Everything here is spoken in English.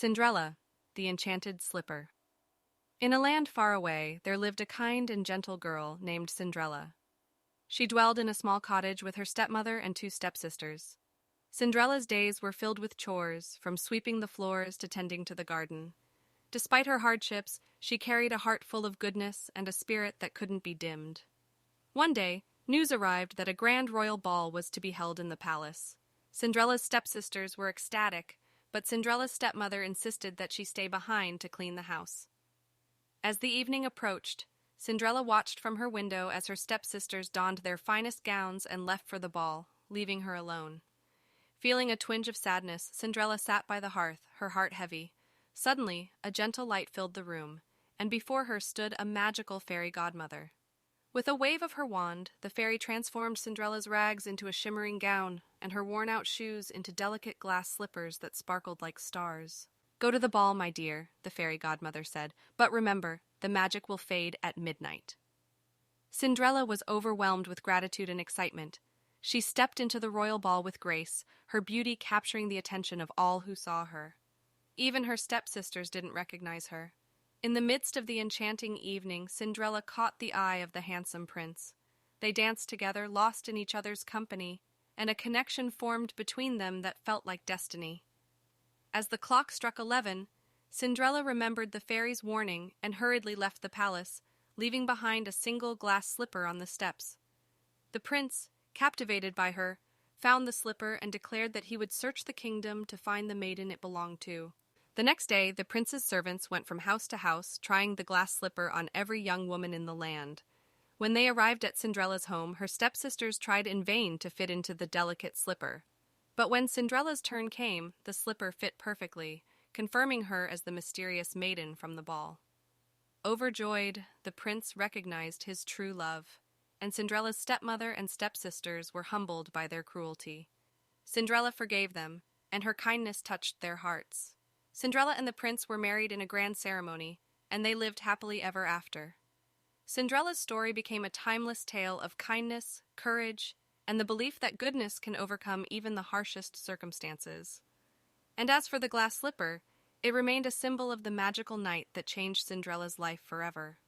Cindrella, the Enchanted Slipper. In a land far away, there lived a kind and gentle girl named Cindrella. She dwelled in a small cottage with her stepmother and two stepsisters. Cindrella's days were filled with chores, from sweeping the floors to tending to the garden. Despite her hardships, she carried a heart full of goodness and a spirit that couldn't be dimmed. One day, news arrived that a grand royal ball was to be held in the palace. Cindrella's stepsisters were ecstatic, but Cindrella's stepmother insisted that she stay behind to clean the house. As the evening approached, Cindrella watched from her window as her stepsisters donned their finest gowns and left for the ball, leaving her alone. Feeling a twinge of sadness, Cindrella sat by the hearth, her heart heavy. Suddenly, a gentle light filled the room, and before her stood a magical fairy godmother. With a wave of her wand, the fairy transformed Cindrella's rags into a shimmering gown, and her worn-out shoes into delicate glass slippers that sparkled like stars. "Go to the ball, my dear," the fairy godmother said, "but remember, the magic will fade at midnight." Cindrella was overwhelmed with gratitude and excitement. She stepped into the royal ball with grace, her beauty capturing the attention of all who saw her. Even her stepsisters didn't recognize her. In the midst of the enchanting evening, Cindrella caught the eye of the handsome prince. They danced together, lost in each other's company, and a connection formed between them that felt like destiny. As the clock struck 11, Cindrella remembered the fairy's warning and hurriedly left the palace, leaving behind a single glass slipper on the steps. The prince, captivated by her, found the slipper and declared that he would search the kingdom to find the maiden it belonged to. The next day, the prince's servants went from house to house, trying the glass slipper on every young woman in the land. When they arrived at Cindrella's home, her stepsisters tried in vain to fit into the delicate slipper. But when Cindrella's turn came, the slipper fit perfectly, confirming her as the mysterious maiden from the ball. Overjoyed, the prince recognized his true love, and Cindrella's stepmother and stepsisters were humbled by their cruelty. Cindrella forgave them, and her kindness touched their hearts. Cindrella and the prince were married in a grand ceremony, and they lived happily ever after. Cindrella's story became a timeless tale of kindness, courage, and the belief that goodness can overcome even the harshest circumstances. And as for the glass slipper, it remained a symbol of the magical night that changed Cindrella's life forever.